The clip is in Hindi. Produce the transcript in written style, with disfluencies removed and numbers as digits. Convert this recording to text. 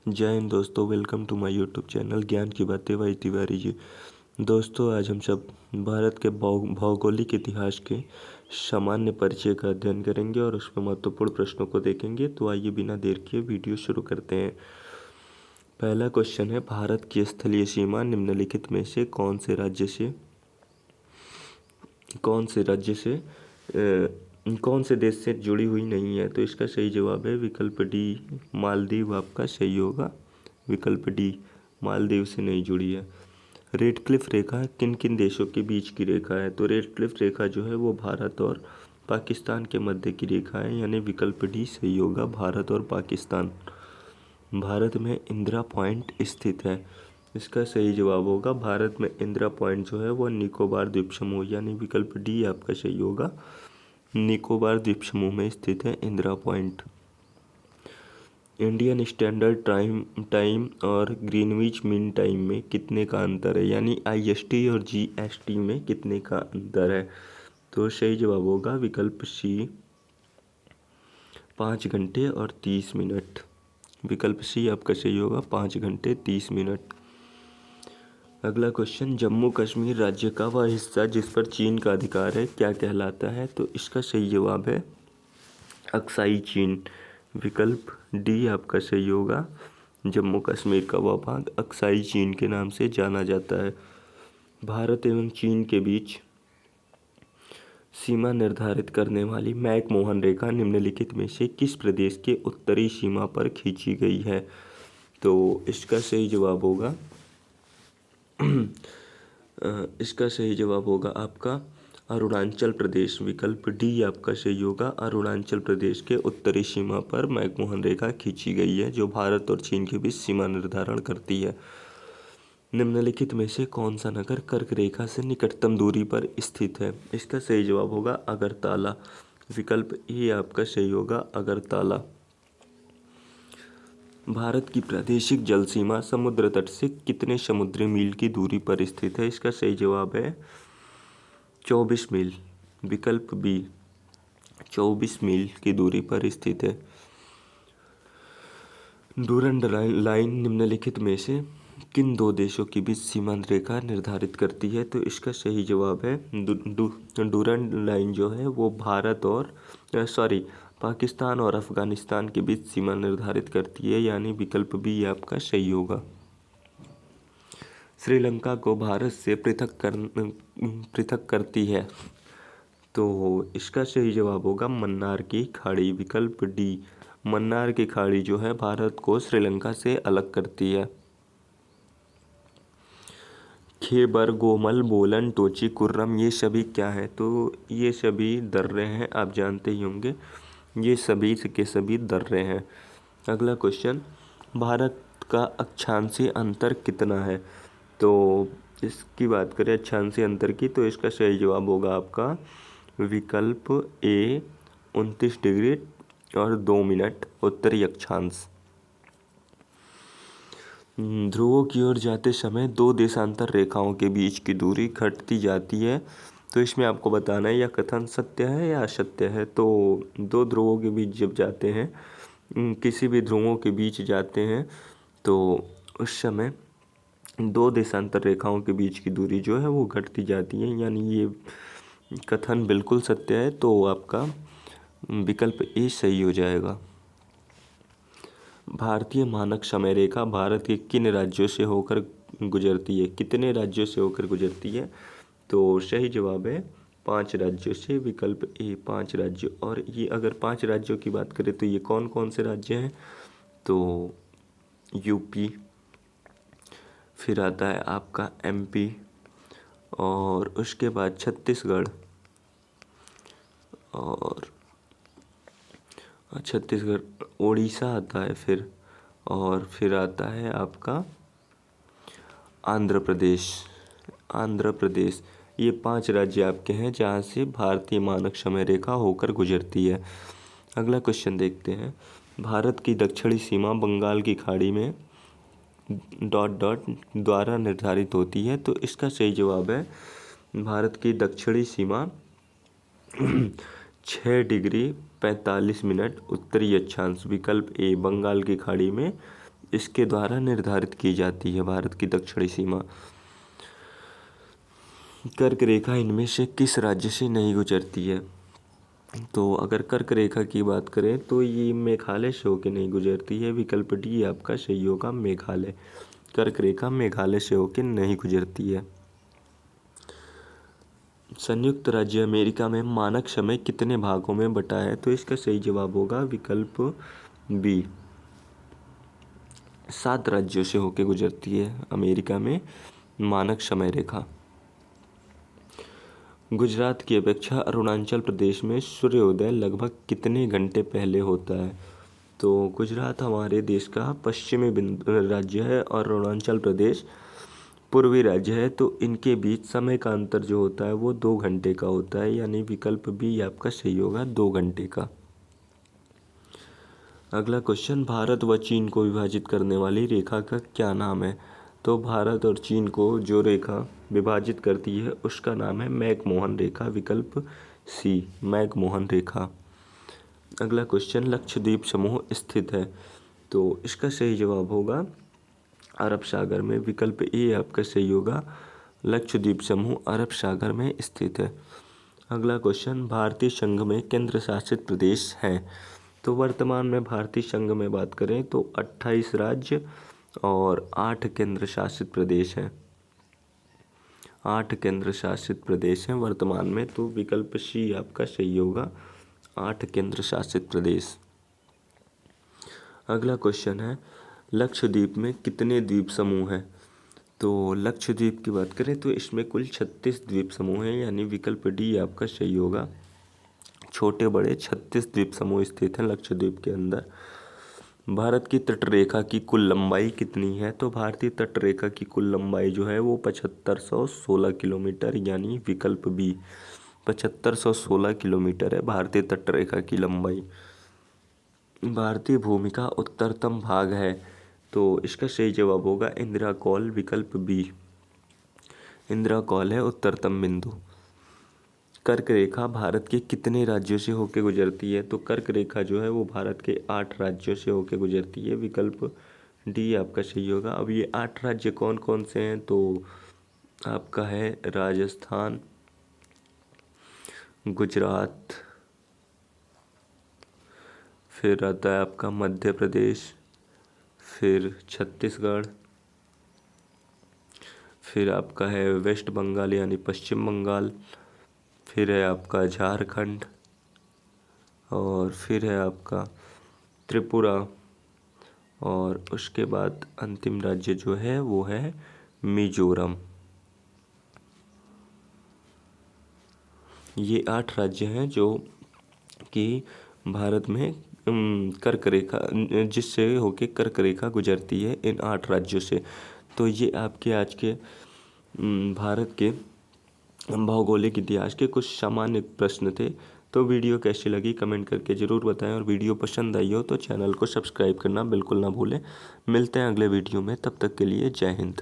जय हिंद दोस्तों, welcome to my YouTube channel ज्ञान की बातें बाय तिवारी जी। दोस्तों, आज हम सब भारत के भौगोलिक इतिहास के सामान्य परिचय का अध्ययन करेंगे और उसमें महत्वपूर्ण प्रश्नों को देखेंगे। तो आइए बिना देर किए वीडियो शुरू करते हैं। पहला क्वेश्चन है, भारत की स्थलीय सीमा निम्नलिखित में से कौन से राज्य कौन से देश से जुड़ी हुई नहीं है? तो इसका सही जवाब है विकल्प डी, मालदीव आपका सही होगा। विकल्प डी, मालदीव से नहीं जुड़ी है। रेड क्लिफ रेखा किन किन देशों के बीच की रेखा है? तो रेड क्लिफ रेखा जो है वो भारत और पाकिस्तान के मध्य की रेखा है, यानी विकल्प डी सही होगा, भारत और पाकिस्तान। भारत में इंदिरा पॉइंट स्थित है, इसका सही जवाब होगा भारत में इंदिरा पॉइंट जो है वो निकोबार द्वीप समूह, यानी विकल्प डी आपका सही होगा, निकोबार द्वीप समूह में स्थित है Indira point. Indian standard time और ग्रीनविच मीन टाइम में कितने का अंतर है? यानी IST और GST में कितने का अंतर है? तो सही जवाब होगा विकल्प सी, 5 घंटे और 30 मिनट। विकल्प सी आपका सही होगा, 5 घंटे 30 मिनट। अगला क्वेश्चन, जम्मू कश्मीर राज्य का वह हिस्सा जिस पर चीन का अधिकार है क्या कहलाता है? तो इसका सही जवाब है अक्साई चीन। विकल्प डी आपका सही होगा, जम्मू कश्मीर का वह भाग अक्साई चीन के नाम से जाना जाता है। भारत एवं चीन के बीच सीमा निर्धारित करने वाली मैकमोहन रेखा निम्नलिखित में से किस प्रदेश के उत्तरी सीमा पर खींची गई है? तो इसका सही जवाब होगा आपका अरुणाचल प्रदेश। विकल्प डी आपका सही होगा, अरुणाचल प्रदेश के उत्तरी सीमा पर मैकमोहन रेखा खींची गई है, जो भारत और चीन के बीच सीमा निर्धारण करती है। निम्नलिखित में से कौन सा नगर कर्क रेखा से निकटतम दूरी पर स्थित है? इसका सही जवाब होगा अगरतला। विकल्प ए आपका सही होगा, अगरतला। भारत की प्रादेशिक जल सीमा समुद्र तट से कितने समुद्री मील की दूरी पर स्थित है? इसका सही जवाब है 24 मील। विकल्प बी, 24 मील की दूरी पर स्थित है। डूरंड लाइन निम्नलिखित में से किन दो देशों के बीच सीमा रेखा निर्धारित करती है? तो इसका सही जवाब है डूरंड लाइन जो है वो पाकिस्तान और अफगानिस्तान के बीच सीमा निर्धारित करती है, यानी विकल्प बी आपका सही होगा। श्रीलंका को भारत से पृथक करती है, तो इसका सही जवाब होगा मन्नार की खाड़ी। विकल्प डी, मन्नार की खाड़ी जो है भारत को श्रीलंका से अलग करती है। खेबर, गोमल, बोलन, टोची, कुर्रम ये सभी क्या है? तो ये सभी दर्रे हैं, आप जानते ही होंगे, ये सभी के सभी दर्रे हैं। अगला क्वेश्चन, भारत का अक्षांशीय अंतर कितना है? तो इसकी बात करें अक्षांशीय अंतर की, तो इसका सही जवाब होगा आपका विकल्प ए, 29 डिग्री और 2 मिनट उत्तरी अक्षांश। ध्रुवों की ओर जाते समय दो देशांतर रेखाओं के बीच की दूरी घटती जाती है, तो इसमें आपको बताना है यह कथन सत्य है या असत्य है। तो दो ध्रुवों के बीच जब जाते हैं, किसी भी ध्रुवों के बीच जाते हैं, तो उस समय दो देशांतर रेखाओं के बीच की दूरी जो है वो घटती जाती है, यानी ये कथन बिल्कुल सत्य है, तो आपका विकल्प ए सही हो जाएगा। भारतीय मानक समय रेखा भारत के किन राज्यों से होकर गुजरती है? कितने राज्यों से होकर गुजरती है? तो सही जवाब है 5 राज्यों से। विकल्प ए, 5 राज्यों। और ये अगर 5 राज्यों की बात करें तो ये कौन कौन से राज्य हैं? तो यूपी, फिर आता है आपका MP, और उसके बाद छत्तीसगढ़, और उड़ीसा आता है फिर, और फिर आता है आपका आंध्र प्रदेश। ये 5 राज्य आपके हैं जहाँ से भारतीय मानक समय रेखा होकर गुजरती है। अगला क्वेश्चन देखते हैं, भारत की दक्षिणी सीमा बंगाल की खाड़ी में ... द्वारा निर्धारित होती है, तो इसका सही जवाब है भारत की दक्षिणी सीमा 6 डिग्री 45 मिनट उत्तरी अक्षांश। विकल्प ए, बंगाल की खाड़ी में इसके द्वारा निर्धारित की जाती है भारत की दक्षिणी सीमा। कर्क रेखा इनमें से किस राज्य से नहीं गुजरती है? तो अगर कर्क रेखा की बात करें तो ये मेघालय से होकर नहीं गुजरती है। विकल्प डी आपका सही होगा, मेघालय। कर्क रेखा मेघालय से होकर नहीं गुजरती है। संयुक्त राज्य अमेरिका में मानक समय कितने भागों में बटा है? तो इसका सही जवाब होगा विकल्प बी, 7 राज्यों से होकर गुजरती है अमेरिका में मानक समय रेखा। गुजरात की अपेक्षा अरुणाचल प्रदेश में सूर्योदय लगभग कितने घंटे पहले होता है? तो गुजरात हमारे देश का पश्चिमी राज्य है और अरुणाचल प्रदेश पूर्वी राज्य है, तो इनके बीच समय का अंतर जो होता है वो 2 घंटे का होता है, यानी विकल्प बी आपका सही होगा, 2 घंटे का। अगला क्वेश्चन, भारत व चीन को विभाजित करने वाली रेखा का क्या नाम है? तो भारत और चीन को जो रेखा विभाजित करती है उसका नाम है मैकमोहन रेखा, विकल्प सी, मैकमोहन रेखा। अगला क्वेश्चन, लक्षद्वीप समूह स्थित है? तो इसका सही जवाब होगा अरब सागर में, विकल्प ए आपका सही होगा, लक्षद्वीप समूह अरब सागर में स्थित है। अगला क्वेश्चन, भारतीय संघ में केंद्र शासित प्रदेश हैं? तो वर्तमान में भारतीय संघ में बात करें तो 28 राज्य और 8 केंद्र शासित प्रदेश हैं। 8 केंद्र शासित प्रदेश हैं वर्तमान में, तो विकल्प सी आपका सही होगा, 8 केंद्र शासित प्रदेश। अगला क्वेश्चन है, लक्षद्वीप में कितने द्वीप समूह हैं? तो लक्षद्वीप की बात करें तो इसमें कुल 36 द्वीप समूह हैं, यानी विकल्प डी आपका सही होगा, छोटे बड़े 36 द्वीप समूह स्थित हैं लक्षद्वीप के अंदर। भारत की तटरेखा की कुल लंबाई कितनी है? तो भारतीय तटरेखा की कुल लंबाई जो है वो 7516 किलोमीटर, यानी विकल्प बी, 7516 किलोमीटर है भारतीय तटरेखा की लंबाई। भारतीय भूमि का उत्तरतम भाग है? तो इसका सही जवाब होगा इंदिरा कौल, विकल्प बी, इंदिरा कौल है उत्तरतम बिंदु। कर्क रेखा भारत के कितने राज्यों से होकर गुजरती है? तो कर्क रेखा जो है वो भारत के 8 राज्यों से होकर गुजरती है, विकल्प डी आपका सही होगा। अब ये 8 राज्य कौन कौन से हैं? तो आपका है राजस्थान, गुजरात, फिर आता है आपका मध्य प्रदेश, फिर छत्तीसगढ़, फिर आपका है वेस्ट बंगाल यानी पश्चिम बंगाल, फिर है आपका झारखंड, और फिर है आपका त्रिपुरा, और उसके बाद अंतिम राज्य जो है वो है मिजोरम। ये 8 राज्य हैं जो कि भारत में कर्क रेखा, जिससे होके कर्क रेखा गुजरती है इन 8 राज्यों से। तो ये आपके आज के भारत के भौगोलिक इतिहास के कुछ सामान्य प्रश्न थे। तो वीडियो कैसी लगी कमेंट करके ज़रूर बताएं, और वीडियो पसंद आई हो तो चैनल को सब्सक्राइब करना बिल्कुल ना भूलें। मिलते हैं अगले वीडियो में, तब तक के लिए जय हिंद।